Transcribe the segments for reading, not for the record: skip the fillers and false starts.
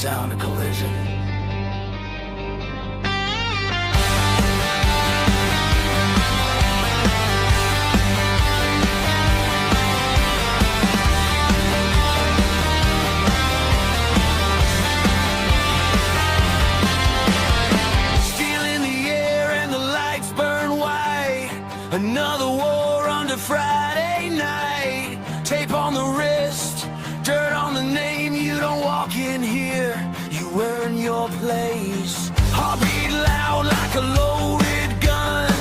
sound of collision. Another war under Friday night. Tape on the wrist, dirt on the name. You don't walk in here, you earn your place. Heartbeat loud like a loaded gun.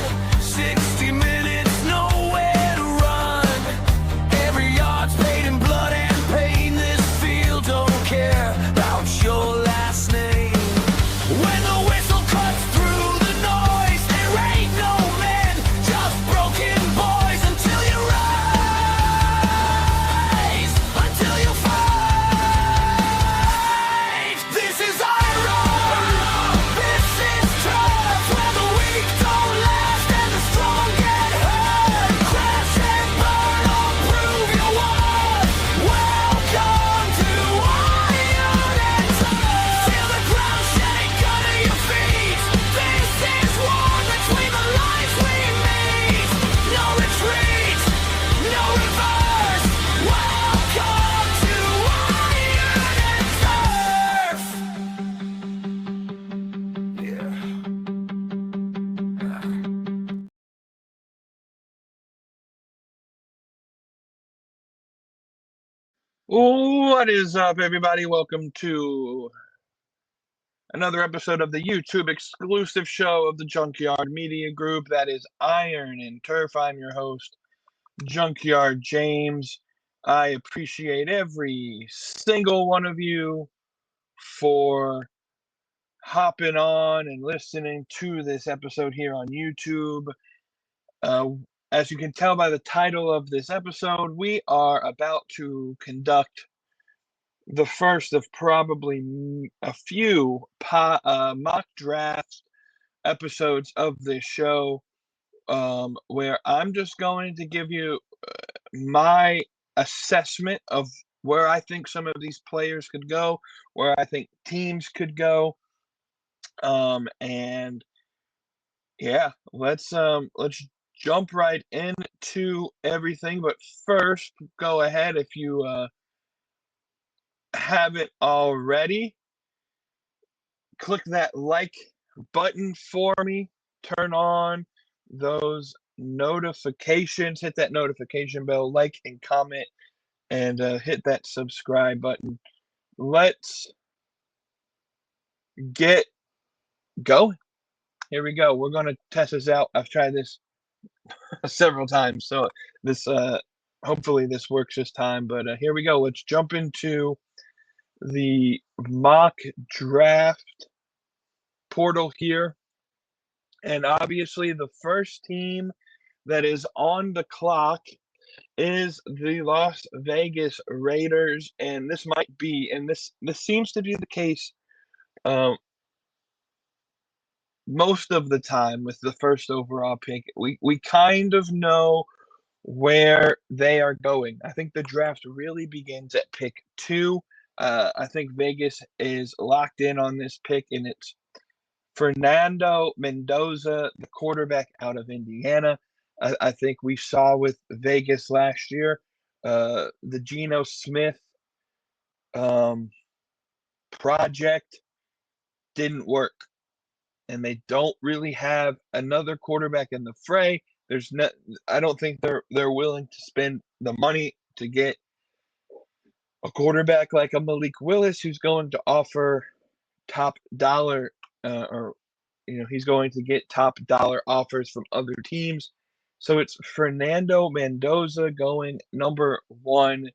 60 minutes, nowhere to run. Every yard's paid in blood and pain. This field don't care about your last name. When the whistle cuts through the noise, there ain't no men, just broken boys. Until you rise, until you fight. This is IRON, this is turf, where the weak don't last and the strong get hurt. Crash and burn or prove your worth. Welcome to Iron and Turf. Feel the ground shake under your feet. This is war between the lives we meet. No retreat, no reverse. Welcome to Iron and Turf. Yeah. What is up, everybody? Welcome to another episode of the YouTube exclusive show of the Junkyard Media Group. That is Iron and Turf. I'm your host, Junkyard James. I appreciate every single one of you for hopping on and listening to this episode here on YouTube. As you can tell by the title of this episode, we are about to conduct the first of probably a few mock draft episodes of this show, where I'm just going to give you my assessment of where I think some of these players could go, where I think teams could go, and yeah, let's jump right into everything. But first, go ahead, if you haven't already, click that like button for me, turn on those notifications, hit that notification bell, like and comment, and hit that subscribe button. Let's get going. Here we go. We're going to test this out. I've tried this several times, so this hopefully this works this time. But here we go. Let's jump into the mock draft portal here. And obviously the first team that is on the clock is the Las Vegas Raiders, and this might be, and this seems to be the case most of the time with the first overall pick. We kind of know where they are going. I think the draft really begins at pick 2. I think Vegas is locked in on this pick, and it's Fernando Mendoza, the quarterback out of Indiana. I think we saw with Vegas last year, the Geno Smith project didn't work, and they don't really have another quarterback in the fray. I don't think they're willing to spend the money to get a quarterback like a Malik Willis, who's going to offer top dollar, he's going to get top dollar offers from other teams. So it's Fernando Mendoza going number 1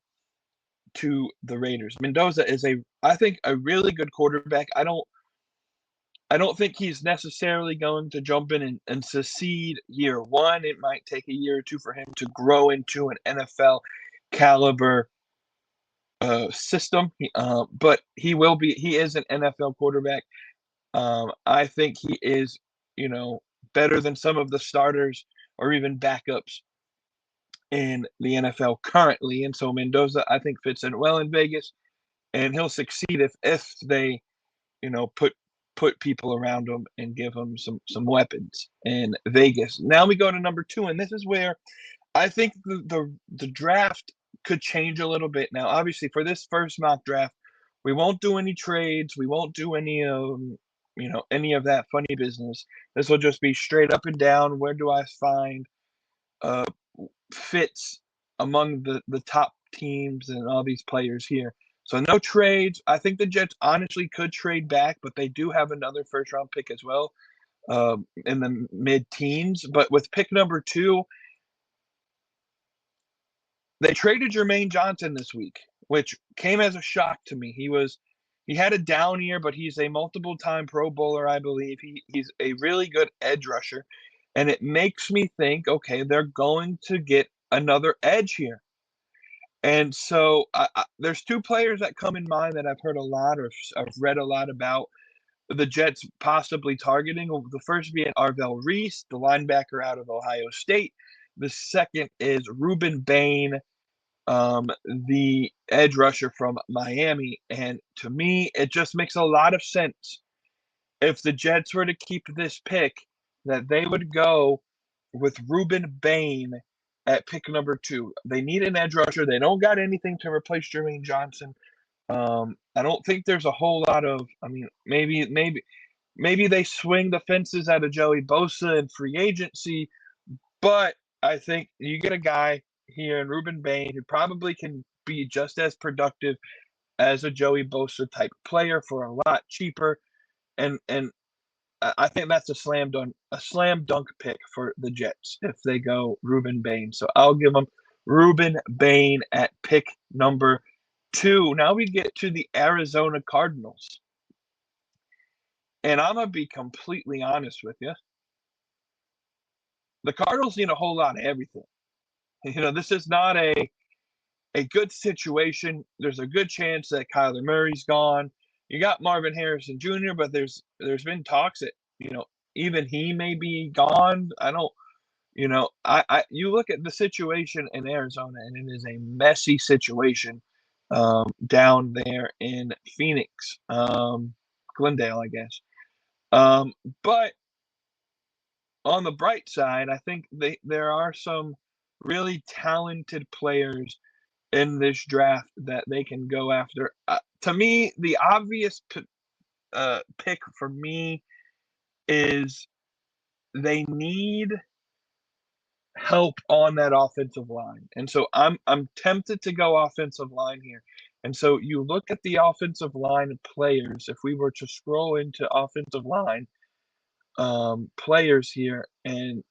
to the Raiders. Mendoza is I think a really good quarterback. I don't think he's necessarily going to jump in and succeed year 1. It might take a year or 2 for him to grow into an NFL caliber system. But he will be. He is an NFL quarterback. I think he is, better than some of the starters or even backups in the NFL currently. And so Mendoza, I think, fits in well in Vegas. and he'll succeed if they, put people around him and give him some weapons in Vegas. Now we go to number 2, and this is where I think the draft could change a little bit. Now, obviously, for this first mock draft, we won't do any trades. We won't do any any of that funny business. This will just be straight up and down. Where do I find fits among the top teams and all these players here? So no trades. I think the Jets honestly could trade back, but they do have another first-round pick as well in the mid-teens. But with pick number 2, they traded Jermaine Johnson this week, which came as a shock to me. He had a down year, but he's a multiple-time Pro Bowler, I believe. He's a really good edge rusher, and it makes me think, okay, they're going to get another edge here. And so there's 2 players that come in mind that I've heard a lot or I've read a lot about the Jets possibly targeting. The first being Arvell Reese, the linebacker out of Ohio State. The second is Rueben Bain, the edge rusher from Miami. And to me, it just makes a lot of sense if the Jets were to keep this pick that they would go with Rueben Bain at pick number 2. They need an edge rusher. They don't got anything to replace Jermaine Johnson. I don't think there's a whole lot of. I mean, maybe they swing the fences out of Joey Bosa in free agency, but I think you get a guy here in Rueben Bain who probably can be just as productive as a Joey Bosa type player for a lot cheaper, and I think that's a slam dunk pick for the Jets if they go Rueben Bain. So I'll give them Rueben Bain at pick number 2. Now we get to the Arizona Cardinals. And I'm going to be completely honest with you. The Cardinals need a whole lot of everything. This is not a good situation. There's a good chance that Kyler Murray's gone. You got Marvin Harrison Jr., but there's been talks that, even he may be gone. I don't, you look at the situation in Arizona, and it is a messy situation down there in Phoenix, Glendale, I guess. But on the bright side, I think there are some really talented players in this draft that they can go after. To me, the obvious pick for me is they need help on that offensive line. And so I'm tempted to go offensive line here. And so you look at the offensive line players, if we were to scroll into offensive line players here, and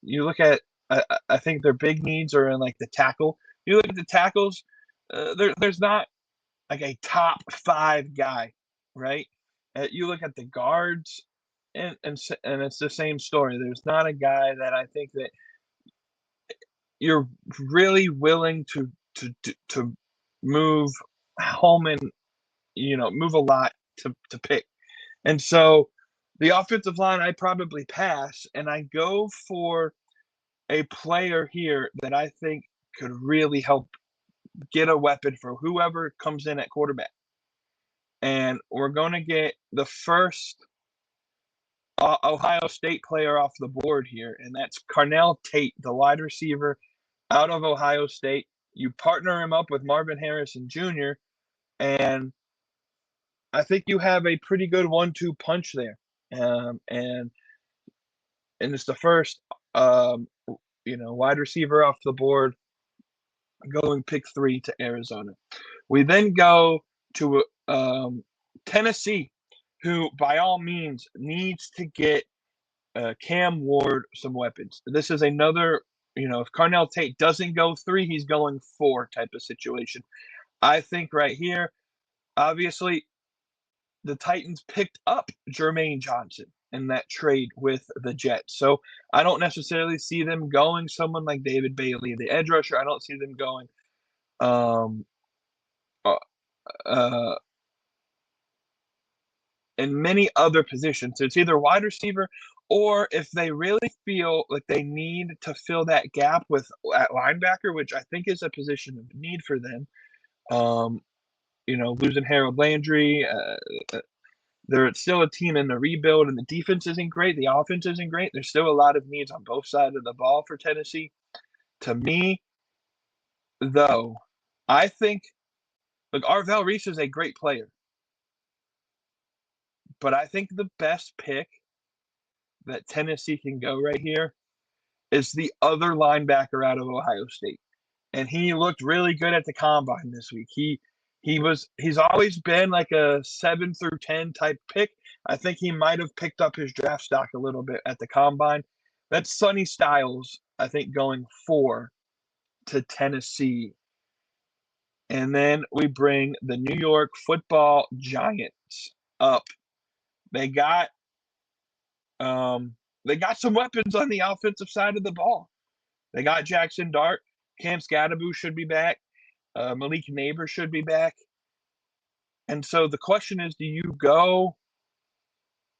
you look at, I think their big needs are in like the tackle. You look at the tackles, there's not like a top 5 guy, right? You look at the guards, and it's the same story. There's not a guy that I think that you're really willing to move home and move a lot to pick. And so the offensive line, I probably pass, and I go for a player here that I think could really help get a weapon for whoever comes in at quarterback. And we're going to get the first Ohio State player off the board here, and that's Carnell Tate, the wide receiver out of Ohio State. You partner him up with Marvin Harrison Jr., and I think you have a pretty good 1-2 punch there. And it's the first, wide receiver off the board, going pick 3 to Arizona. We then go to Tennessee, who by all means needs to get Cam Ward some weapons. This is another, if Carnell Tate doesn't go 3, he's going 4 type of situation. I think right here, obviously, the Titans picked up Jermaine Johnson in that trade with the Jets. So I don't necessarily see them going someone like David Bailey, the edge rusher. I don't see them going in many other positions. It's either wide receiver, or if they really feel like they need to fill that gap at linebacker, which I think is a position of need for them, losing Harold Landry. They're still a team in the rebuild, and the defense isn't great. The offense isn't great. There's still a lot of needs on both sides of the ball for Tennessee. To me, though, I think, look, Arvell Reese is a great player, but I think the best pick that Tennessee can go right here is the other linebacker out of Ohio State. And he looked really good at the combine this week. He's always been like a 7 through 10 type pick. I think he might have picked up his draft stock a little bit at the combine. That's Sonny Styles, I think, going 4 to Tennessee. And then we bring the New York Football Giants up. They got some weapons on the offensive side of the ball. They got Jackson Dart. Cam Scadaboo should be back. Malik Neighbor should be back. And so the question is, do you go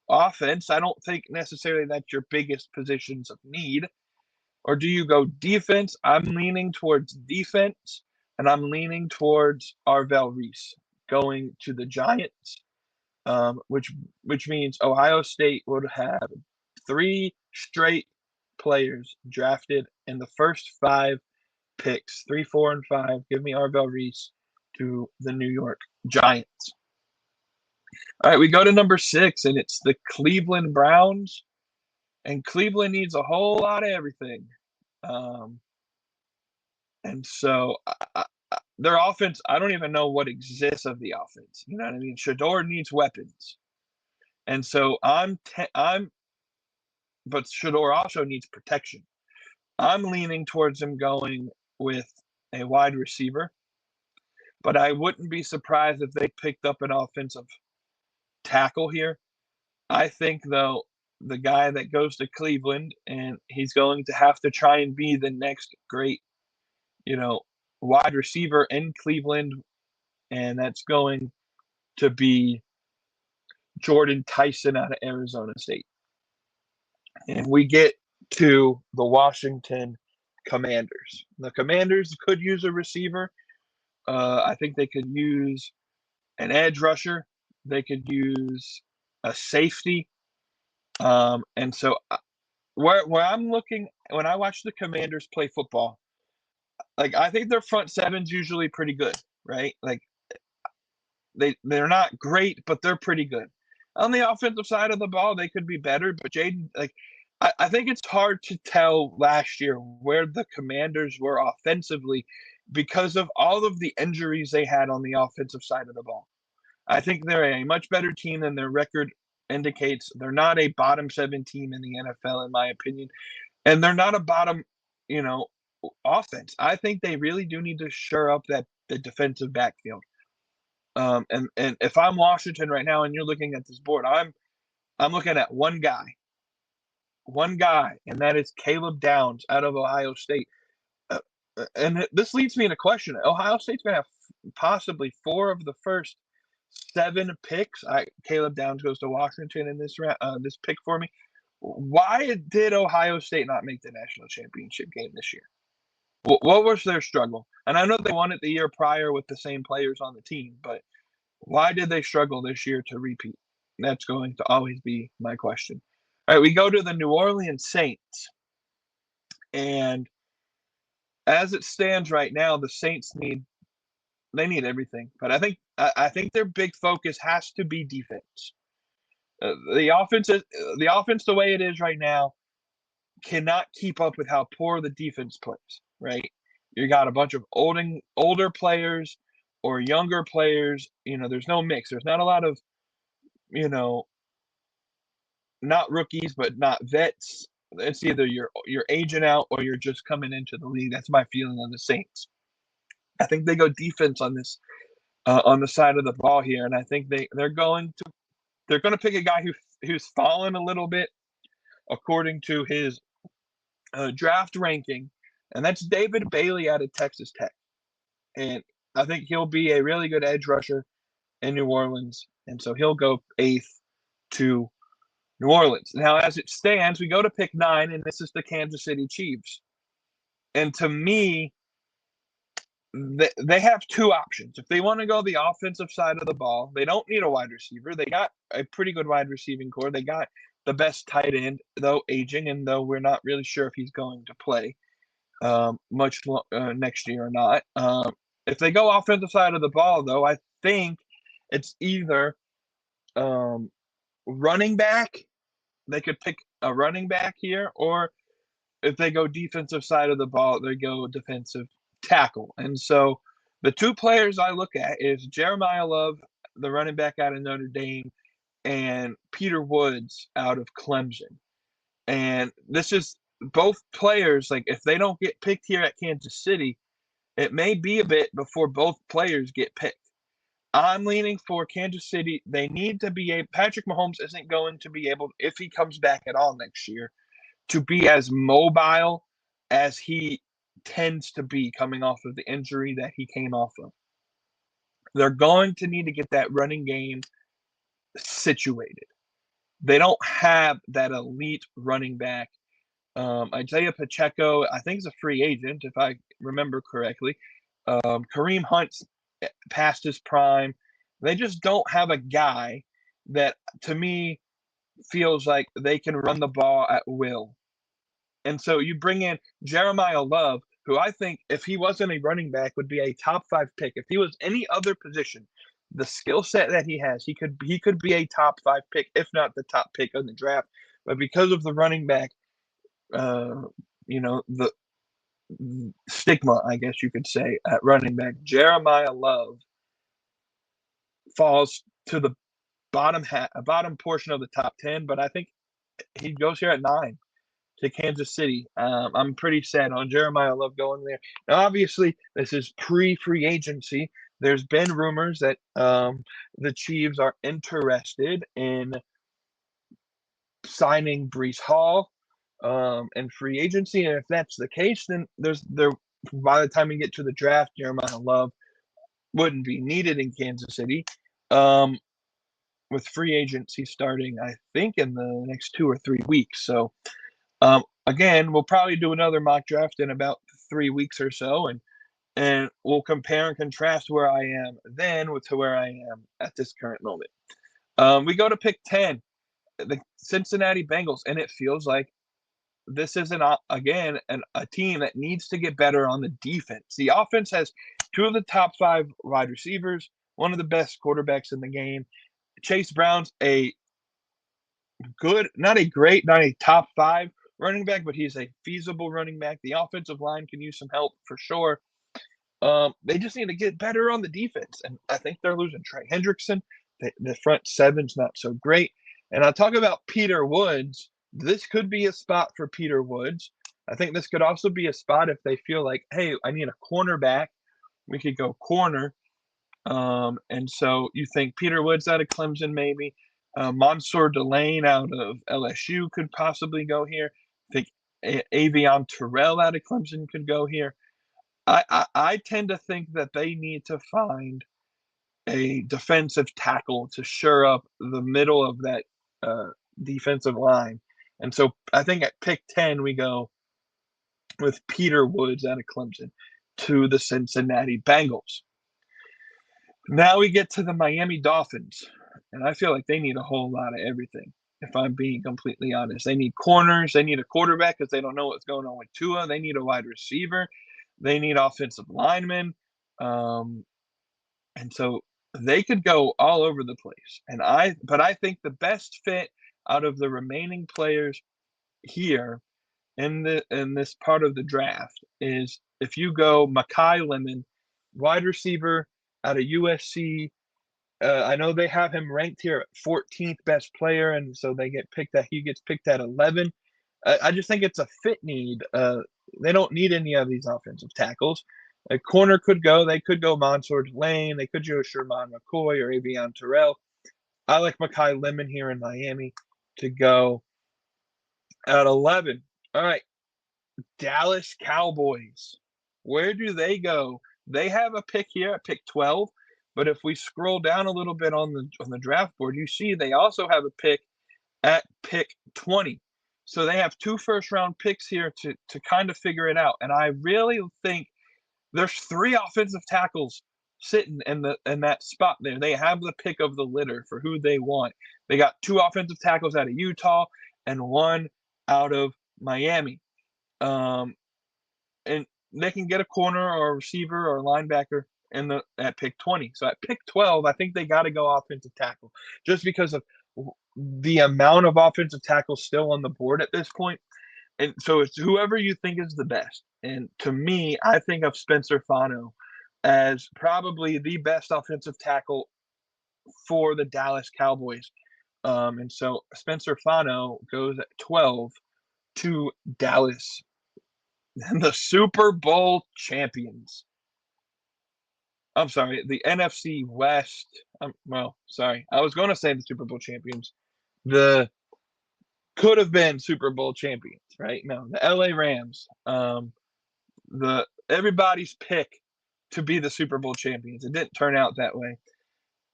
offense? I don't think necessarily that's your biggest positions of need. Or do you go defense? I'm leaning towards defense, and I'm leaning towards Arvell Reese going to the Giants, which means Ohio State would have 3 straight players drafted in the first 5 picks, 3, 4, and 5. Give me Arvell Reese to the New York Giants. All right, we go to number 6, and it's the Cleveland Browns. And Cleveland needs a whole lot of everything. And so their offense, I don't even know what exists of the offense. You know what I mean? Shador needs weapons. And so but Shador also needs protection. I'm leaning towards him going with a wide receiver, but I wouldn't be surprised if they picked up an offensive tackle here. I think, though, the guy that goes to Cleveland, and he's going to have to try and be the next great, wide receiver in Cleveland, and that's going to be Jordan Tyson out of Arizona State. And we get to the Washington Commanders. The Commanders could use a receiver. I think they could use an edge rusher. They could use a safety. And so where I'm looking, when I watch the Commanders play football, like, I think their front seven's usually pretty good, right? Like, they're not great, but they're pretty good. On the offensive side of the ball, they could be better, but Jaden, I think it's hard to tell last year where the Commanders were offensively because of all of the injuries they had on the offensive side of the ball. I think they're a much better team than their record indicates. They're not a bottom 7 team in the NFL, in my opinion, and they're not a bottom, offense. I think they really do need to shore up the defensive backfield. And if I'm Washington right now, and you're looking at this board, I'm looking at one guy, and that is Caleb Downs out of Ohio State. And this leads me into question. Ohio State's going to have possibly 4 of the first 7 picks. Caleb Downs goes to Washington in this pick for me. Why did Ohio State not make the national championship game this year? What was their struggle? And I know they won it the year prior with the same players on the team, but why did they struggle this year to repeat? That's going to always be my question. All right, we go to the New Orleans Saints. And as it stands right now, the Saints need everything. But I think their big focus has to be defense. The offense, the way it is right now, cannot keep up with how poor the defense plays, right? You got a bunch of older players or younger players. There's no mix. There's not a lot of, not rookies, but not vets. It's either you're aging out or you're just coming into the league. That's my feeling on the Saints. I think they go defense on this, on the side of the ball here, and I think they're going to pick a guy who's fallen a little bit according to his draft ranking, and that's David Bailey out of Texas Tech. And I think he'll be a really good edge rusher in New Orleans, and so he'll go 8th to New Orleans. Now, as it stands, we go to pick 9, and this is the Kansas City Chiefs. And to me, they have two options. If they want to go the offensive side of the ball, they don't need a wide receiver. They got a pretty good wide receiving core. They got the best tight end, though aging, and though we're not really sure if he's going to play much next year or not. If they go offensive side of the ball, though, I think it's either running back. They could pick a running back here, or if they go defensive side of the ball, they go defensive tackle. And so the two players I look at is Jeremiah Love, the running back out of Notre Dame, and Peter Woods out of Clemson. And this is both players, like if they don't get picked here at Kansas City, it may be a bit before both players get picked. I'm leaning for Kansas City. They need to be Patrick Mahomes isn't going to be able, if he comes back at all next year, to be as mobile as he tends to be coming off of the injury that he came off of. They're going to need to get that running game situated. They don't have that elite running back. Isaiah Pacheco, I think, is a free agent, if I remember correctly. Kareem Hunt's past his prime. They just don't have a guy that, to me, feels like they can run the ball at will. And so you bring in Jeremiah Love, who I think, if he wasn't a running back, would be a top 5 pick. If he was any other position, the skill set that he has, he could be a top 5 pick, if not the top pick of the draft. But because of the running back, the stigma, I guess you could say, at running back, Jeremiah Love falls to the bottom portion of the top 10, but I think he goes here at 9 to Kansas City. I'm pretty sad on Jeremiah Love going there. Now, obviously, this is pre-free agency. There's been rumors that the Chiefs are interested in signing Breece Hall and free agency, and if that's the case, then by the time we get to the draft, Jeremiah Love wouldn't be needed in Kansas City. With free agency starting, I think, in the next 2 or 3 weeks. So, again, we'll probably do another mock draft in about 3 weeks or so, and we'll compare and contrast where I am then to where I am at this current moment. We go to pick 10, the Cincinnati Bengals, and it feels like this is a team that needs to get better on the defense. The offense has 2 of the top 5 wide receivers, one of the best quarterbacks in the game. Chase Brown's a good, not a top 5 running back, but he's a feasible running back. The offensive line can use some help for sure. They just need to get better on the defense, and I think they're losing Trey Hendrickson. The front 7's not so great. And I'll talk about Peter Woods. This could be a spot for Peter Woods. I think this could also be a spot if they feel like, hey, I need a cornerback. We could go corner. And so you think Peter Woods out of Clemson, maybe. Mansour Delane out of LSU could possibly go here. I think Avion Terrell out of Clemson could go here. I tend to think that they need to find a defensive tackle to shore up the middle of that defensive line. And so I think at pick 10, we go with Peter Woods out of Clemson to the Cincinnati Bengals. Now we get to the Miami Dolphins, and I feel like they need a whole lot of everything, if I'm being completely honest. They need corners. They need a quarterback because they don't know what's going on with Tua. They need a wide receiver. They need offensive linemen. And so they could go all over the place. But I think the best fit out of the remaining players here in this part of the draft is if you go Mekhi Lemon, wide receiver out of USC. I know they have him ranked here at 14th best player, and so he gets picked at 11. I just think it's a fit need. They don't need any of these offensive tackles. A corner could go. They could go Mansour Delane. They could go Sherman McCoy or Avion Terrell. I like Mekhi Lemon here in Miami to go at 11. All right, Dallas Cowboys. Where do they go? They have a pick here at pick 12, but if we scroll down a little bit on the draft board, you see they also have a pick at pick 20. So they have 2 first-round picks here to kind of figure it out. And I really think there's 3 offensive tackles sitting in that spot there. They have the pick of the litter for who they want. They got 2 offensive tackles out of Utah and 1 out of Miami. And they can get a corner or a receiver or a linebacker at pick 20. So at pick 12, I think they got to go offensive tackle just because of the amount of offensive tackles still on the board at this point. And so it's whoever you think is the best. And to me, I think of Spencer Fano as probably the best offensive tackle for the Dallas Cowboys. And so Spencer Fano goes at 12 to Dallas, the Super Bowl champions. I'm sorry, the NFC West. Sorry. I was going to say the Super Bowl champions. The could have been Super Bowl champions, right? No, the LA Rams. Everybody's pick to be the Super Bowl champions. It didn't turn out that way.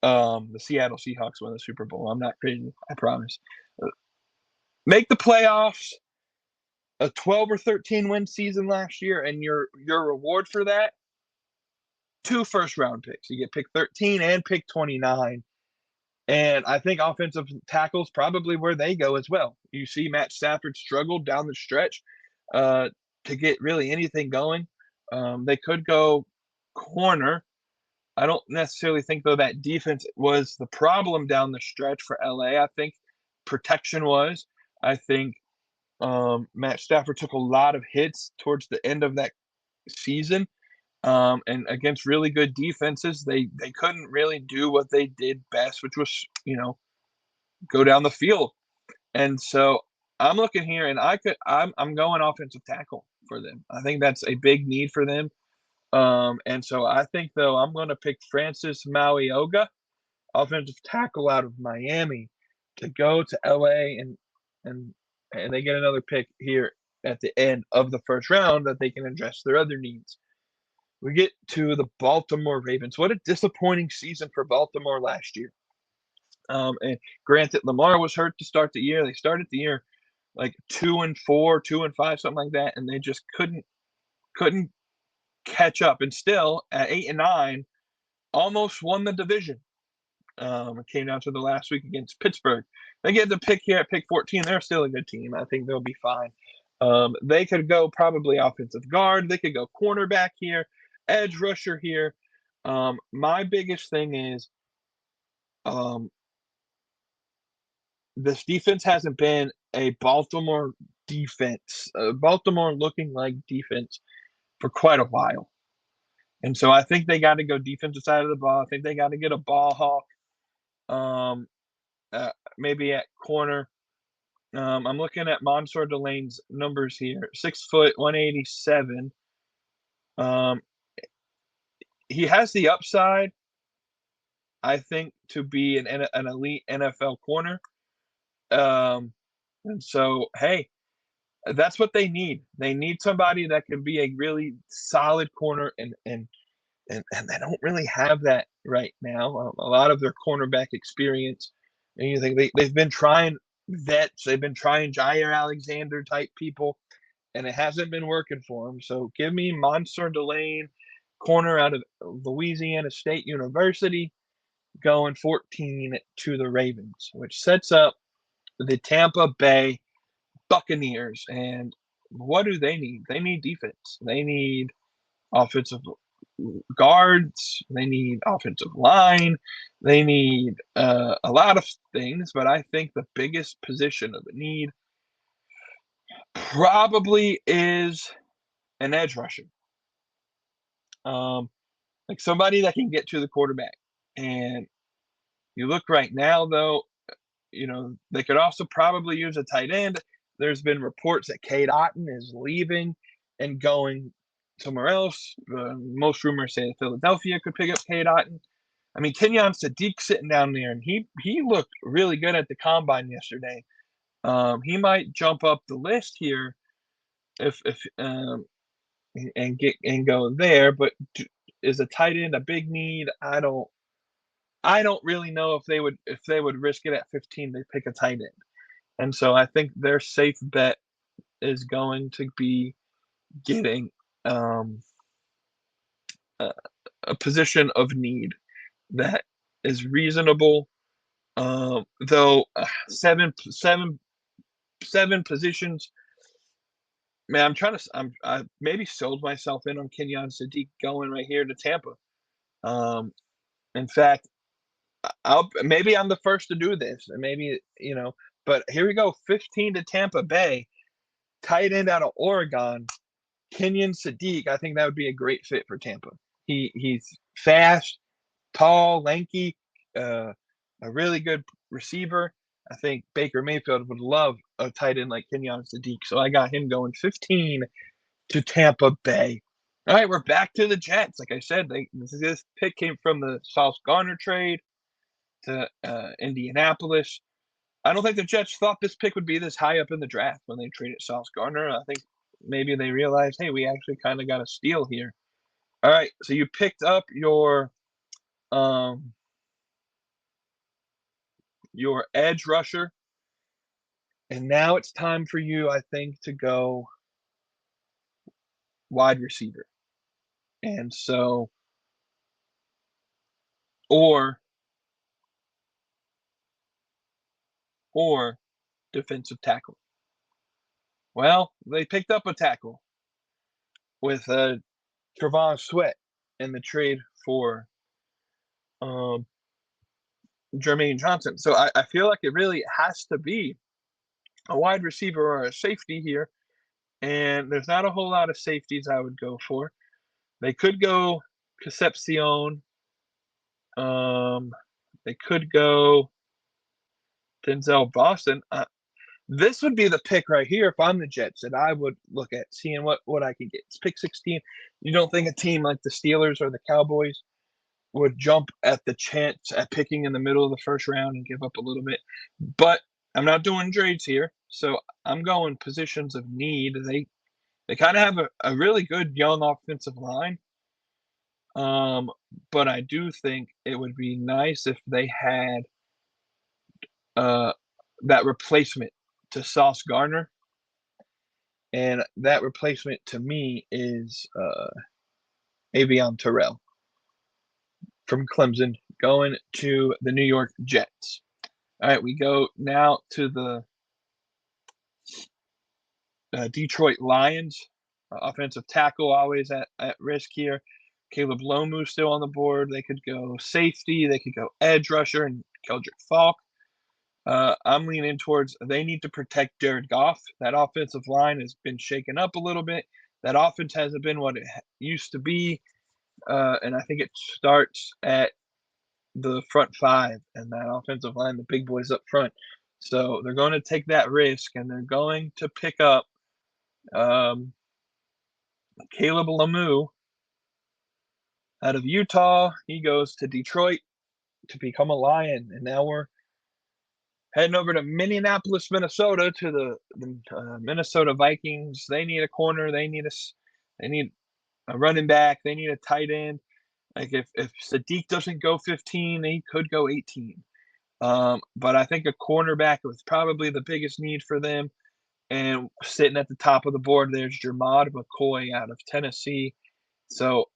The Seattle Seahawks won the Super Bowl. I'm not crazy, I promise. Make the playoffs, a 12 or 13 win season last year, and your reward for that, 2 first-round picks. You get pick 13 and pick 29. And I think offensive tackles probably where they go as well. You see Matt Stafford struggled down the stretch to get really anything going. They could go corner. I don't necessarily think, though, that defense was the problem down the stretch for LA. I think protection was. I think Matt Stafford took a lot of hits towards the end of that season. And against really good defenses, they couldn't really do what they did best, which was, go down the field. And so I'm looking here, and I'm going offensive tackle for them. I think that's a big need for them. And so I think, though, I'm going to pick Francis Mauigoa, offensive tackle out of Miami, to go to LA, and they get another pick here at the end of the first round that they can address their other needs. We get to the Baltimore Ravens. What a disappointing season for Baltimore last year. And granted, Lamar was hurt to start the year. They started the year like 2-4, 2-5, something like that, and they just couldn't catch up. And still, at 8-9, almost won the division. It came down to the last week against Pittsburgh. They get the pick here at pick 14. They're still a good team. I think they'll be fine. They could go probably offensive guard. They could go cornerback here, edge rusher here. My biggest thing is this defense hasn't been a Baltimore defense, Baltimore looking like defense for quite a while. And so I think they got to go defensive side of the ball. I think they got to get a ball hawk, maybe at corner. I'm looking at Mansour Delane's numbers here. 6 foot, 187. He has the upside, I think, to be an elite NFL corner. And so, hey, that's what they need. They need somebody that can be a really solid corner, and they don't really have that right now. A lot of their cornerback experience, and you think they've been trying vets, they've been trying Jair Alexander type people, and it hasn't been working for them. So give me Mansour Delane, corner out of Louisiana State University, going 14 to the Ravens, which sets up the Tampa Bay Buccaneers. And what do they need? They need defense. They need offensive guards. They need offensive line. They need a lot of things, but I think the biggest position of need probably is an edge rusher. Like somebody that can get to the quarterback. And you look right now, though, they could also probably use a tight end. There's been reports that Cade Otton is leaving and going somewhere else. Most rumors say Philadelphia could pick up Cade Otton. I mean, Kenyon Sadiq sitting down there, and he looked really good at the combine yesterday. He might jump up the list here if and go there. But is a tight end a big need? I don't really know if they would risk it at 15 to pick a tight end. And so I think their safe bet is going to be getting a position of need that is reasonable. Though seven positions. Man, I maybe sold myself in on Kenyon Sadiq going right here to Tampa. In fact, maybe I'm the first to do this, and maybe but here we go, 15 to Tampa Bay, tight end out of Oregon, Kenyon Sadiq. I think that would be a great fit for Tampa. He's fast, tall, lanky, a really good receiver. I think Baker Mayfield would love a tight end like Kenyon Sadiq, so I got him going 15 to Tampa Bay. All right, we're back to the Jets. Like I said, this pick came from the Sauce Gardner trade to Indianapolis. I don't think the Jets thought this pick would be this high up in the draft when they traded Sauce Gardner. I think maybe they realized, hey, we actually kind of got a steal here. All right, so you picked up your edge rusher, and now it's time for you, I think, to go wide receiver. And so, or defensive tackle. Well, they picked up a tackle with Trevon Sweat in the trade for Jermaine Johnson. So I feel like it really has to be a wide receiver or a safety here. And there's not a whole lot of safeties I would go for. They could go Concepcion. They could go Denzel Boston. This would be the pick right here if I'm the Jets that I would look at seeing what I can get. It's pick 16. You don't think a team like the Steelers or the Cowboys would jump at the chance at picking in the middle of the first round and give up a little bit? But I'm not doing trades here, so I'm going positions of need. They kind of have a really good young offensive line. But I do think it would be nice if they had that replacement to Sauce Gardner. And that replacement to me is Avion Terrell from Clemson going to the New York Jets. All right, we go now to the Detroit Lions. Offensive tackle always at risk here. Caleb Lomu still on the board. They could go safety. They could go edge rusher and Keldrick Falk. I'm leaning towards they need to protect Jared Goff. That offensive line has been shaken up a little bit. That offense hasn't been what it used to be. And I think it starts at the front five and that offensive line, the big boys up front. So they're going to take that risk, and they're going to pick up Caleb Lomu out of Utah. He goes to Detroit to become a Lion. And now we're heading over to Minneapolis, Minnesota, to the Minnesota Vikings. They need a corner. They need a running back. They need a tight end. Like if Sadiq doesn't go 15, he could go 18. But I think a cornerback was probably the biggest need for them. And sitting at the top of the board, there's Jermod McCoy out of Tennessee. So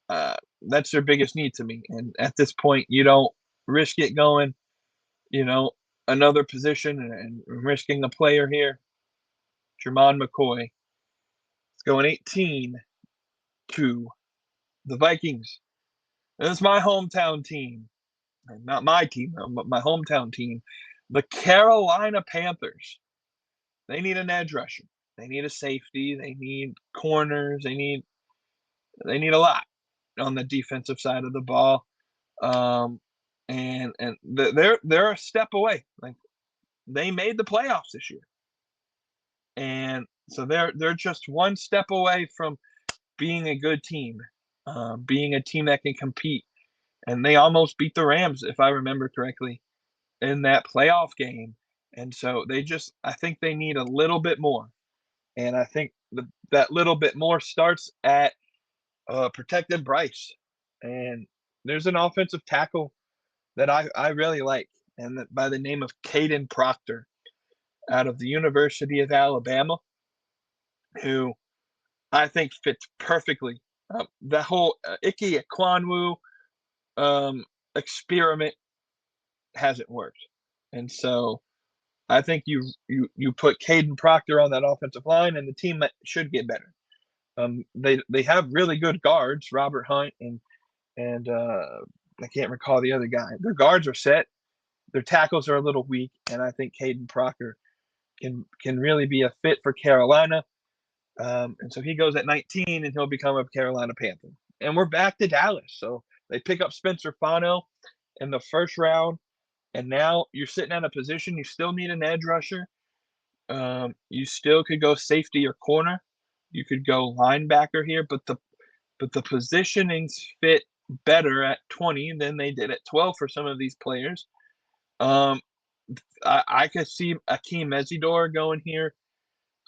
that's their biggest need to me. And at this point, you don't risk it going, another position and risking a player here. Jermod McCoy is going 18 to the Vikings. And it's my hometown team. Not my team, but my hometown team. The Carolina Panthers. They need an edge rusher. They need a safety. They need corners. They need a lot on the defensive side of the ball. And they're a step away. Like they made the playoffs this year. And so they're just one step away from being a good team, being a team that can compete. And they almost beat the Rams, if I remember correctly, in that playoff game. And so I think they need a little bit more. And I think that little bit more starts at protected Bryce. And there's an offensive tackle that I really like, and by the name of Caden Proctor out of the University of Alabama, who I think fits perfectly The whole Ike Ekwonu experiment hasn't worked. And so I think you put Caden Proctor on that offensive line, and the team should get better. They have really good guards, Robert Hunt and I can't recall the other guy. Their guards are set. Their tackles are a little weak, and I think Caden Proctor can really be a fit for Carolina. And so he goes at 19, and he'll become a Carolina Panther. And we're back to Dallas. So they pick up Spencer Fano in the first round, and now you're sitting at a position you still need an edge rusher. You still could go safety or corner. You could go linebacker here, but the positionings fit better at 20 than they did at 12 for some of these players. I could see Akeem Mesidor going here.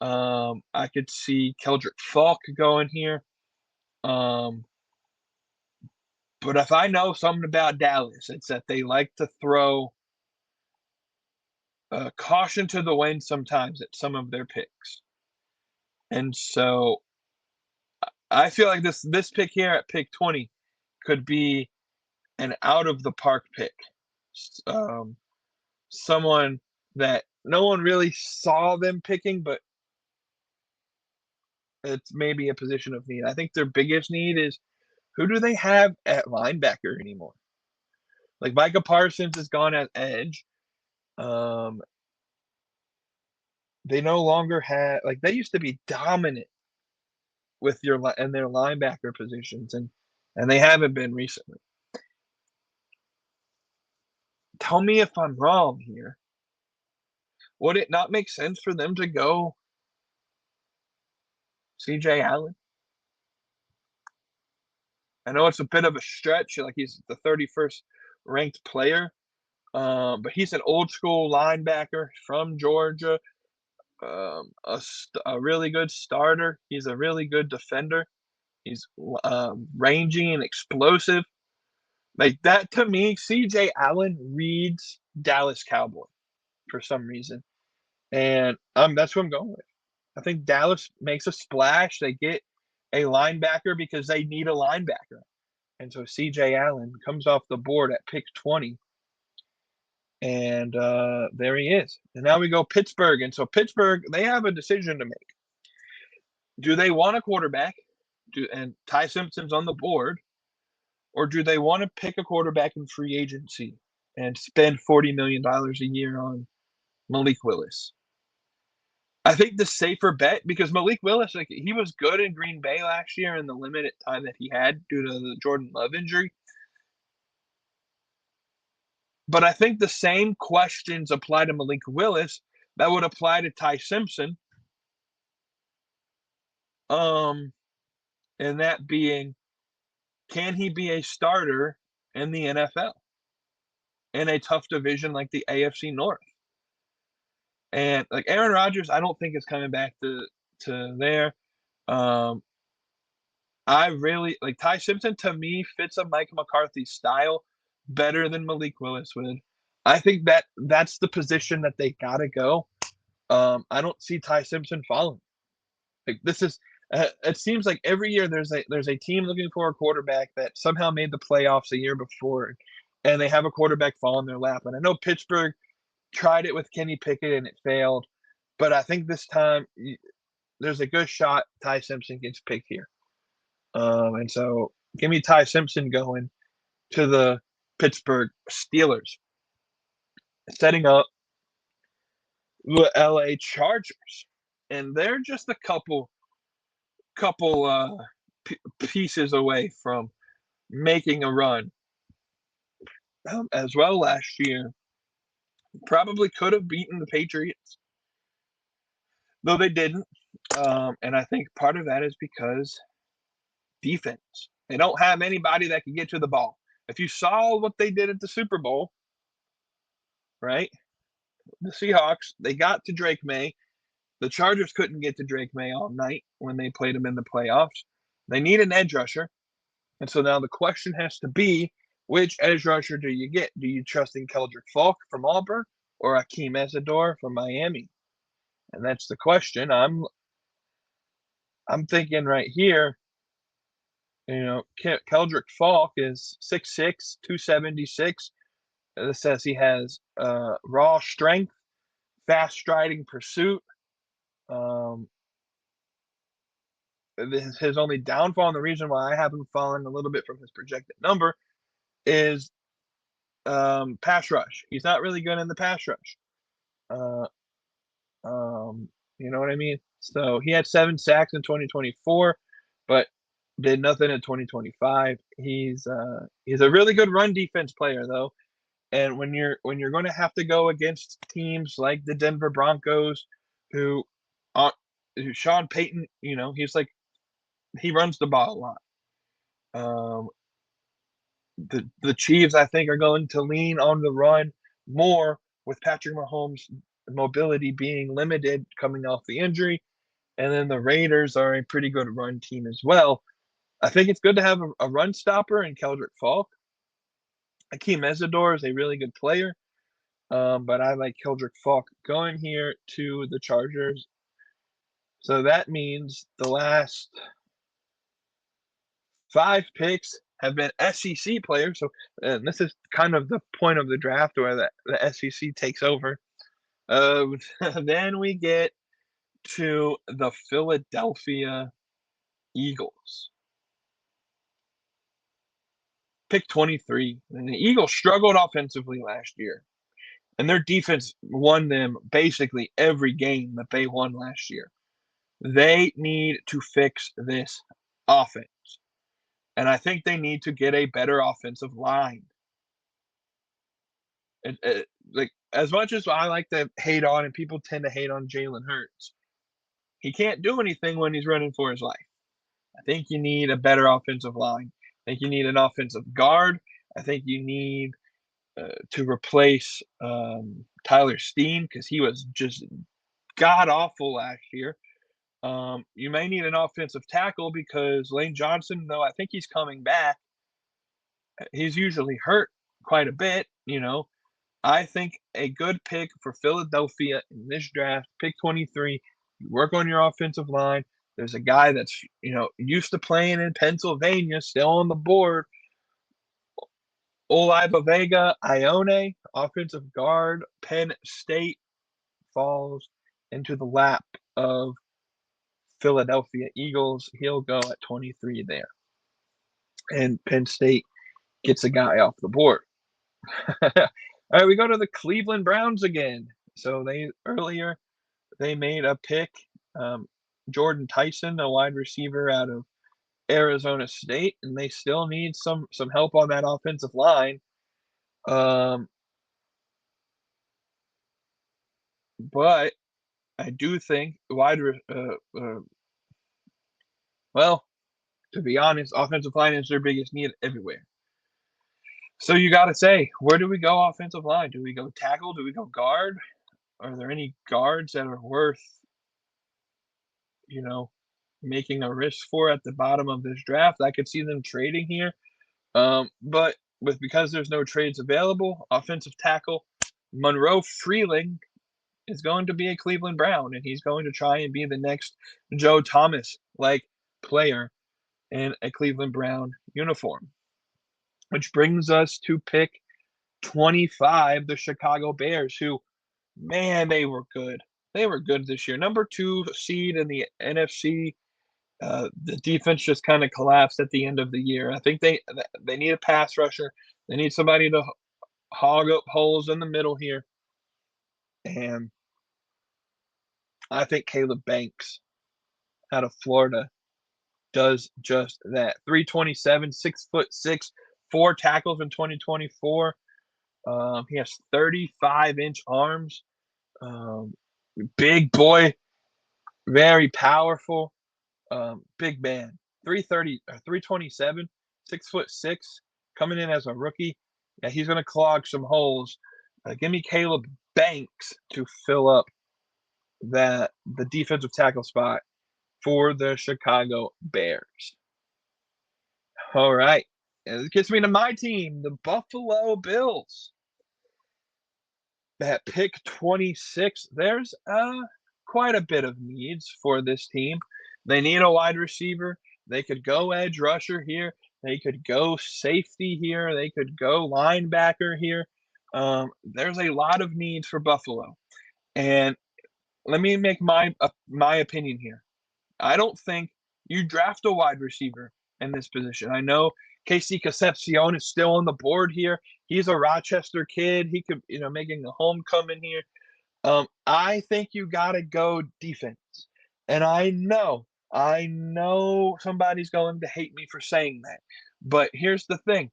I could see Keldrick Falk going here. But if I know something about Dallas, it's that they like to throw caution to the wind sometimes at some of their picks. And so I feel like this pick here at pick 20 could be an out of the park pick. Someone that no one really saw them picking, but it's maybe a position of need. I think their biggest need is, who do they have at linebacker anymore? Like Micah Parsons is gone at edge. They no longer have, like, they used to be dominant with their linebacker positions, and they haven't been recently. Tell me if I'm wrong here. Would it not make sense for them to go CJ Allen? I know it's a bit of a stretch, like he's the 31st ranked player, but he's an old school linebacker from Georgia, a really good starter. He's a really good defender. He's rangy and explosive. Like that, to me, CJ Allen reads Dallas Cowboy for some reason. And that's what I'm going with. I think Dallas makes a splash. They get a linebacker because they need a linebacker. And so CJ Allen comes off the board at pick 20. And there he is. And now we go Pittsburgh. And so Pittsburgh, they have a decision to make. Do they want a quarterback? And Ty Simpson's on the board. Or do they want to pick a quarterback in free agency and spend $40 million a year on Malik Willis? I think the safer bet, because Malik Willis, like, he was good in Green Bay last year in the limited time that he had due to the Jordan Love injury. But I think the same questions apply to Malik Willis that would apply to Ty Simpson. And that being, can he be a starter in the NFL in a tough division like the AFC North? And like Aaron Rodgers, I don't think is coming back to there. I really like Ty Simpson. To me, fits a Mike McCarthy style better than Malik Willis would. I think that's the position that they gotta go. I don't see Ty Simpson following. Like this is, it seems like every year there's a team looking for a quarterback that somehow made the playoffs a year before, and they have a quarterback fall in their lap. And I know Pittsburgh tried it with Kenny Pickett and it failed, but I think this time there's a good shot Ty Simpson gets picked here. And so give me Ty Simpson going to the Pittsburgh Steelers, setting up the LA Chargers. And they're just a couple pieces away from making a run as well last year. Probably could have beaten the Patriots, though they didn't. And I think part of that is because defense. They don't have anybody that can get to the ball. If you saw what they did at the Super Bowl, right? The Seahawks, they got to Drake May. The Chargers couldn't get to Drake May all night when they played him in the playoffs. They need an edge rusher. And so now the question has to be, which edge rusher do you get? Do you trust in Keldrick Falk from Auburn or Akeem Mesidor from Miami? And that's the question. I'm thinking right here, Keldrick Falk is 6'6", 276. This says he has raw strength, fast striding pursuit. His only downfall, and the reason why I have him falling a little bit from his projected number, is pass rush. He's not really good in the pass rush. You know what I mean? So he had 7 sacks in 2024, but did nothing in 2025. He's a really good run defense player though, and when you're going to have to go against teams like the Denver Broncos, who Sean Payton, he runs the ball a lot. The Chiefs, I think, are going to lean on the run more with Patrick Mahomes' mobility being limited coming off the injury. And then the Raiders are a pretty good run team as well. I think it's good to have a run stopper in Keldrick Falk. Akeem Mesidor is a really good player, but I like Keldrick Falk going here to the Chargers. So that means the last 5 picks have been SEC players. So this is kind of the point of the draft where the SEC takes over. Then we get to the Philadelphia Eagles. Pick 23. And the Eagles struggled offensively last year. And their defense won them basically every game that they won last year. They need to fix this offense. And I think they need to get a better offensive line. Like, as much as I like to hate on, and people tend to hate on Jalen Hurts, he can't do anything when he's running for his life. I think you need a better offensive line. I think you need an offensive guard. I think you need to replace Tyler Steen because he was just god-awful last year. You may need an offensive tackle because Lane Johnson, though I think he's coming back, he's usually hurt quite a bit, I think a good pick for Philadelphia in this draft, pick 23, you work on your offensive line. There's a guy that's, used to playing in Pennsylvania, still on the board. Olaivavega Ioane, offensive guard, Penn State, falls into the lap of Philadelphia Eagles. He'll go at 23 there. And Penn State gets a guy off the board. All right, we go to the Cleveland Browns again. So they made a pick, Jordan Tyson, a wide receiver out of Arizona State, and they still need some help on that offensive line. But I do think to be honest, offensive line is their biggest need everywhere. So you got to say, where do we go offensive line? Do we go tackle? Do we go guard? Are there any guards that are worth, making a risk for at the bottom of this draft? I could see them trading here. But because there's no trades available, offensive tackle, Monroe Freeling is going to be a Cleveland Brown, and he's going to try and be the next Joe Thomas-like player in a Cleveland Brown uniform. Which brings us to pick 25, the Chicago Bears, who, man, they were good. They were good this year. Number 2 seed in the NFC. The defense just kind of collapsed at the end of the year. I think they need a pass rusher. They need somebody to hog up holes in the middle here. And I think Caleb Banks out of Florida does just that. 327, 6'6", 4 tackles in 2024. He has 35-inch arms. Big boy, very powerful. Big man. 327, 6'6", coming in as a rookie. Yeah, he's going to clog some holes. Give me Caleb Banks to fill up the defensive tackle spot for the Chicago Bears. All right. And it gets me to my team, the Buffalo Bills. At pick 26, there's quite a bit of needs for this team. They need a wide receiver. They could go edge rusher here. They could go safety here. They could go linebacker here. There's a lot of needs for Buffalo. And let me make my opinion here. I don't think you draft a wide receiver in this position. I know KC Concepcion is still on the board here. He's a Rochester kid. He could, making a homecoming here. I think you got to go defense. And I know somebody's going to hate me for saying that. But here's the thing.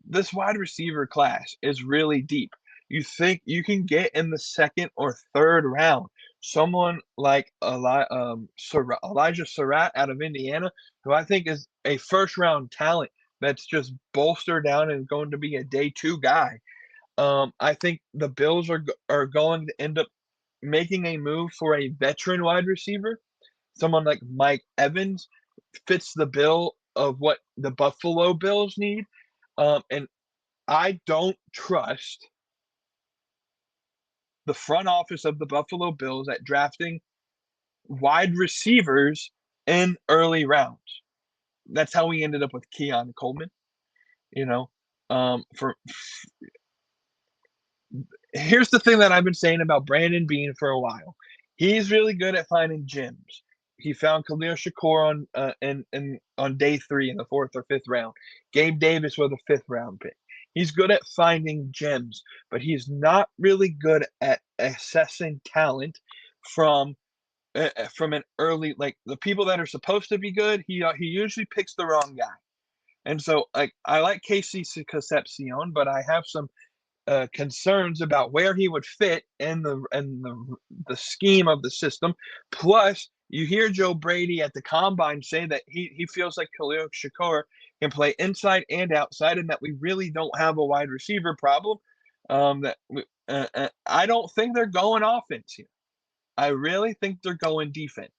This wide receiver class is really deep. You think you can get in the second or third round someone like Elijah Surratt out of Indiana, who I think is a first-round talent that's just bolstered down and going to be a day 2 guy. I think the Bills are going to end up making a move for a veteran wide receiver. Someone like Mike Evans fits the bill of what the Buffalo Bills need. And I don't trust the front office of the Buffalo Bills at drafting wide receivers in early rounds. That's how we ended up with Keon Coleman. Here's the thing that I've been saying about Brandon Beane for a while. He's really good at finding gems. He found Khalil Shakur on day 3 in the 4th or 5th round. Gabe Davis was a 5th round pick. He's good at finding gems, but he's not really good at assessing talent from an early, like the people that are supposed to be good. He usually picks the wrong guy, and so I like KC Concepcion, but I have some concerns about where he would fit in the scheme of the system. Plus, you hear Joe Brady at the combine say that he feels like Khalil Shakur can play inside and outside, and that we really don't have a wide receiver problem. I don't think they're going offense here. I really think they're going defense.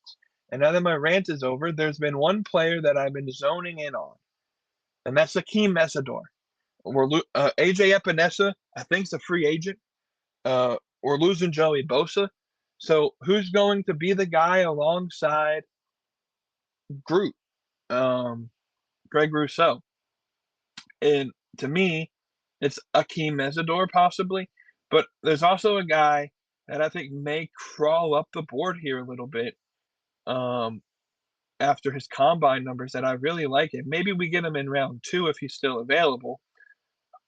And now that my rant is over, there's been one player that I've been zoning in on, and that's Akeem Mesidor. AJ Epinesa, I think, is a free agent. We're losing Joey Bosa. So who's going to be the guy alongside Groot? Greg Rousseau. And to me, it's Akeem Mesidor possibly. But there's also a guy that I think may crawl up the board here a little bit after his combine numbers that I really like it. Maybe we get him in round 2 if he's still available.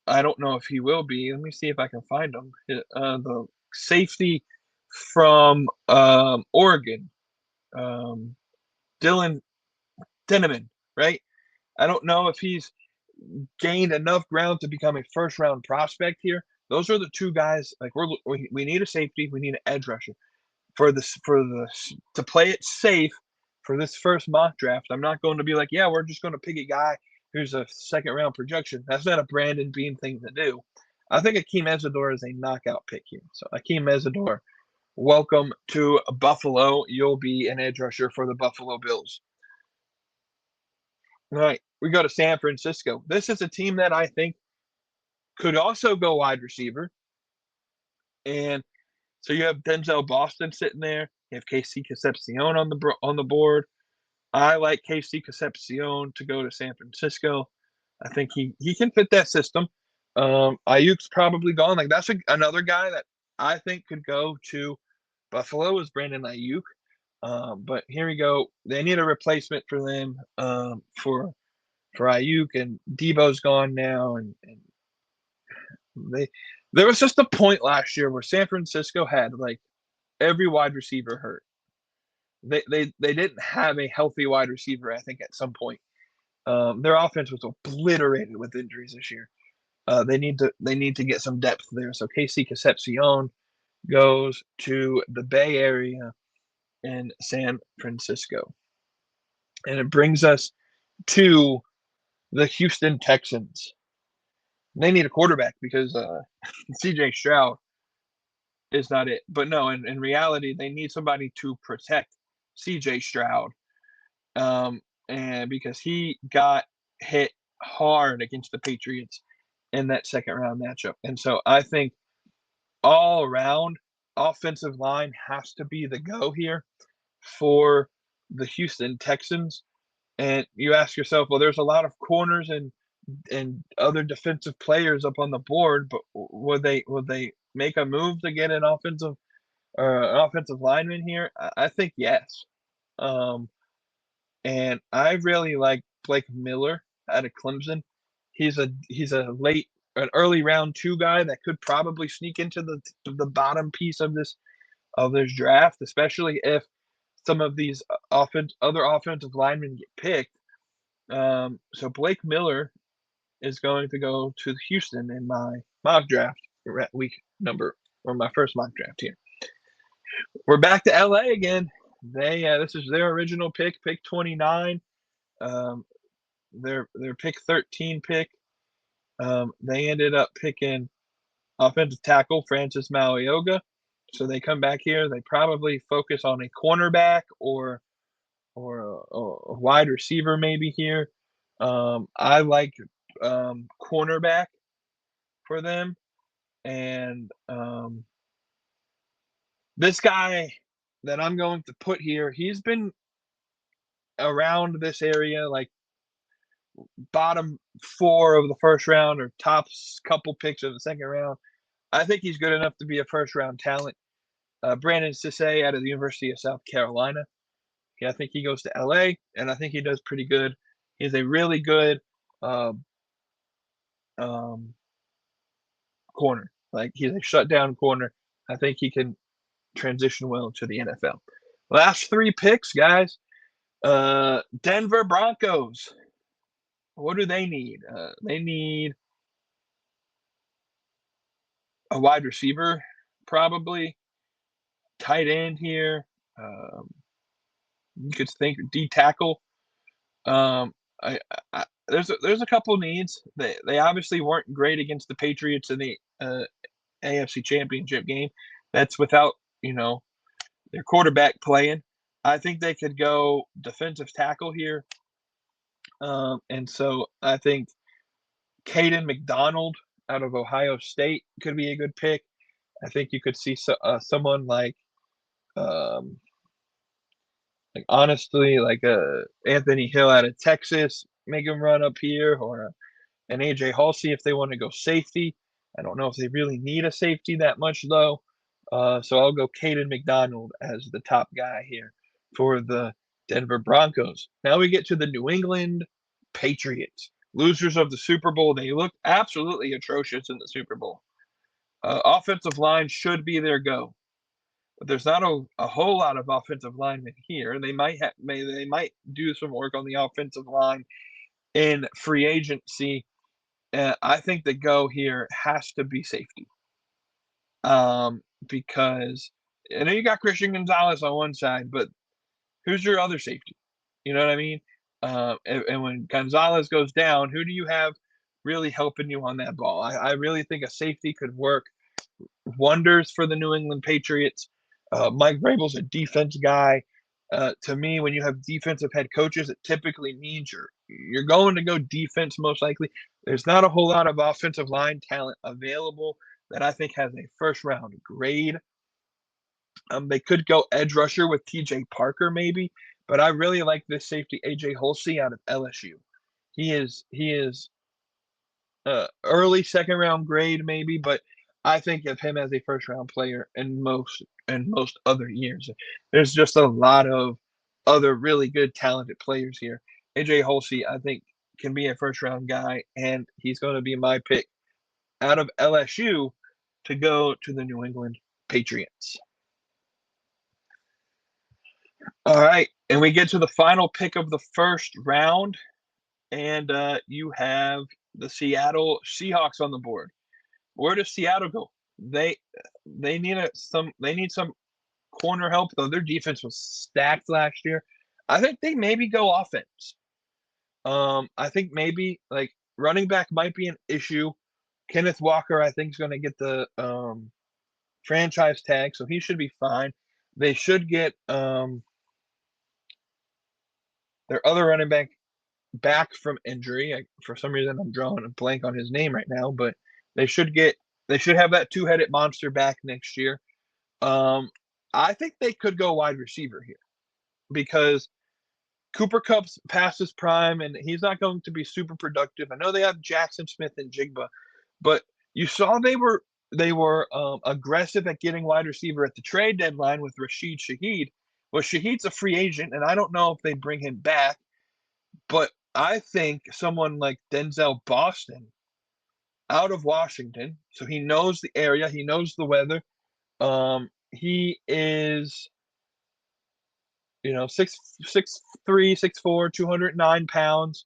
I don't know if he will be. Let me see if I can find him. The safety from Oregon, Dylan Denneman, right? I don't know if he's gained enough ground to become a first-round prospect here. Those are the 2 guys. Like we need a safety, we need an edge rusher to play it safe for this first mock draft. I'm not going to be like, yeah, we're just going to pick a guy who's a second-round projection. That's not a Brandon Beane thing to do. I think Akeem Mesidor is a knockout pick here. So Akeem Mesidor, welcome to Buffalo. You'll be an edge rusher for the Buffalo Bills. All right, we go to San Francisco. This is a team that I think could also go wide receiver. And so you have Denzel Boston sitting there. You have KC Concepcion on the board. I like KC Concepcion to go to San Francisco. I think he can fit that system. Ayuk's probably gone. Like that's another guy that I think could go to Buffalo is Brandon Ayuk. But here we go. They need a replacement for them for Ayuk, and Debo's gone now, and there was just a point last year where San Francisco had like every wide receiver hurt. They didn't have a healthy wide receiver, I think, at some point. Their offense was obliterated with injuries this year. They need to get some depth there. So KC Concepcion goes to the Bay Area in San Francisco. And it brings us to the Houston Texans. They need a quarterback because CJ Stroud is not it. But no, in reality, they need somebody to protect CJ Stroud. And because he got hit hard against the Patriots in that second round matchup. And so I think all around offensive line has to be the go here for the Houston Texans. And you ask yourself, well, there's a lot of corners and other defensive players up on the board, but would they make a move to get an offensive lineman here? I think yes. And I really like Blake Miller out of Clemson. He's an early round 2 guy that could probably sneak into the bottom piece of this draft, especially if some of these other offensive linemen get picked. So Blake Miller is going to go to Houston in my mock draft week number, or my first mock draft here. We're back to LA again. This is their original pick 29. Their pick 13 pick. They ended up picking offensive tackle Francis Malioga. So they come back here. They probably focus on a cornerback or a wide receiver maybe here. I like cornerback for them. And this guy that I'm going to put here, he's been around this area, like bottom 4 of the first round or top couple picks of the second round. I think he's good enough to be a first-round talent. Brandon Cisse out of the University of South Carolina. I think he goes to LA, and I think he does pretty good. He's a really good corner. Like, he's a shutdown corner. I think he can transition well to the NFL. Last 3 picks, guys. Denver Broncos. What do they need? They need a wide receiver, probably. Tight end here. You could think D tackle. There's a couple needs. They obviously weren't great against the Patriots in the AFC Championship game. That's without their quarterback playing. I think they could go defensive tackle here, and so I think Caden McDonald out of Ohio State could be a good pick. I think you could see someone like honestly, like Anthony Hill out of Texas, make him run up here, or an AJ Halsey if they want to go safety. I don't know if they really need a safety that much though. So I'll go Caden McDonald as the top guy here for the Denver Broncos. Now we get to the New England Patriots, losers of the Super Bowl. They looked absolutely atrocious in the Super Bowl. Offensive line should be their go. But there's not a whole lot of offensive linemen here. They might do some work on the offensive line in free agency. I think the go here has to be safety. Because I know you got Christian Gonzalez on one side, but who's your other safety? You know what I mean? And when Gonzalez goes down, who do you have really helping you on that ball? I really think a safety could work wonders for the New England Patriots. Mike Vrabel's a defense guy. To me, when you have defensive head coaches, it typically means you're going to go defense most likely. There's not a whole lot of offensive line talent available that I think has a first-round grade. They could go edge rusher with TJ Parker maybe, but I really like this safety AJ Halsey out of LSU. He is early second-round grade maybe, but I think of him as a first-round player in most other years. There's just a lot of other really good talented players here. AJ Halsey, I think, can be a first-round guy, and he's going to be my pick out of LSU to go to the New England Patriots. All right, and we get to the final pick of the first round, and you have the Seattle Seahawks on the board. Where does Seattle go? They need some corner help, though. Their defense was stacked last year. I think they maybe go offense. I think maybe like running back might be an issue. Kenneth Walker, I think, is going to get the franchise tag, so he should be fine. They should get their other running back from injury. For some reason, I'm drawing a blank on his name right now, but they should have that two-headed monster back next year. I think they could go wide receiver here because Cooper Kupp's past his prime, and he's not going to be super productive. I know they have Jackson Smith and Jigba, but you saw they were aggressive at getting wide receiver at the trade deadline with Rashid Shaheed. Well, Shaheed's a free agent, and I don't know if they bring him back, but I think someone like Denzel Boston out of Washington, so he knows the area, he knows the weather. He is, 6'3", 6'4", 209 pounds.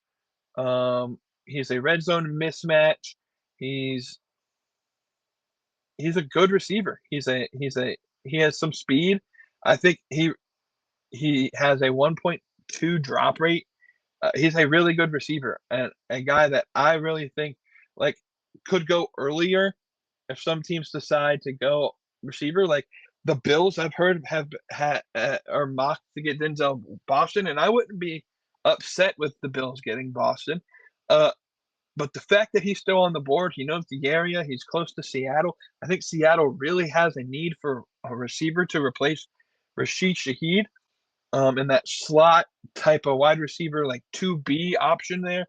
He's a red zone mismatch. He's a good receiver. He has some speed. I think he has a 1.2 drop rate. He's a really good receiver and a guy that I really think could go earlier if some teams decide to go receiver. Like the Bills, I've heard are mocked to get Denzel Boston, and I wouldn't be upset with the Bills getting Boston. But the fact that he's still on the board, he knows the area, he's close to Seattle. I think Seattle really has a need for a receiver to replace Rashid Shaheed. In that slot type of wide receiver, like 2B option there.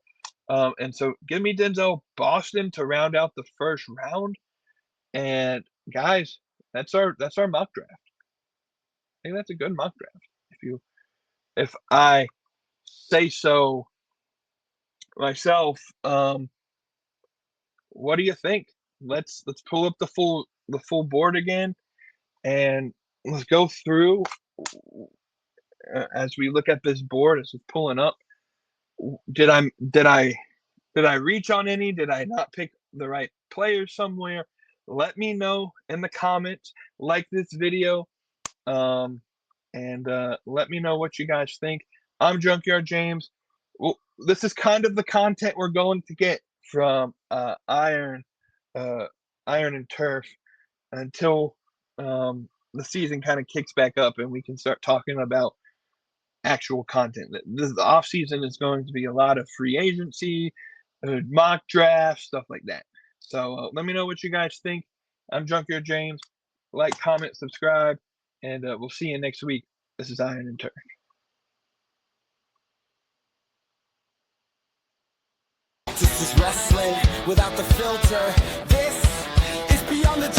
And so give me Denzel Boston to round out the first round. And guys, that's our mock draft. I think that's a good mock draft. If I say so myself, what do you think? Let's pull up the full board again and let's go through as we look at this board as it's pulling up. Did I reach on any? Did I not pick the right players somewhere? Let me know in the comments. Like this video, and let me know what you guys think. I'm Junkyard James. Well, this is kind of the content we're going to get from Iron and Turf until the season kind of kicks back up and we can start talking about actual content. The off season is going to be a lot of free agency, mock draft, stuff like that. So let me know what you guys think. I'm Junkyard James. Like, comment, subscribe, and we'll see you next week. This is Iron and Turf. This is wrestling without the filter. This is beyond the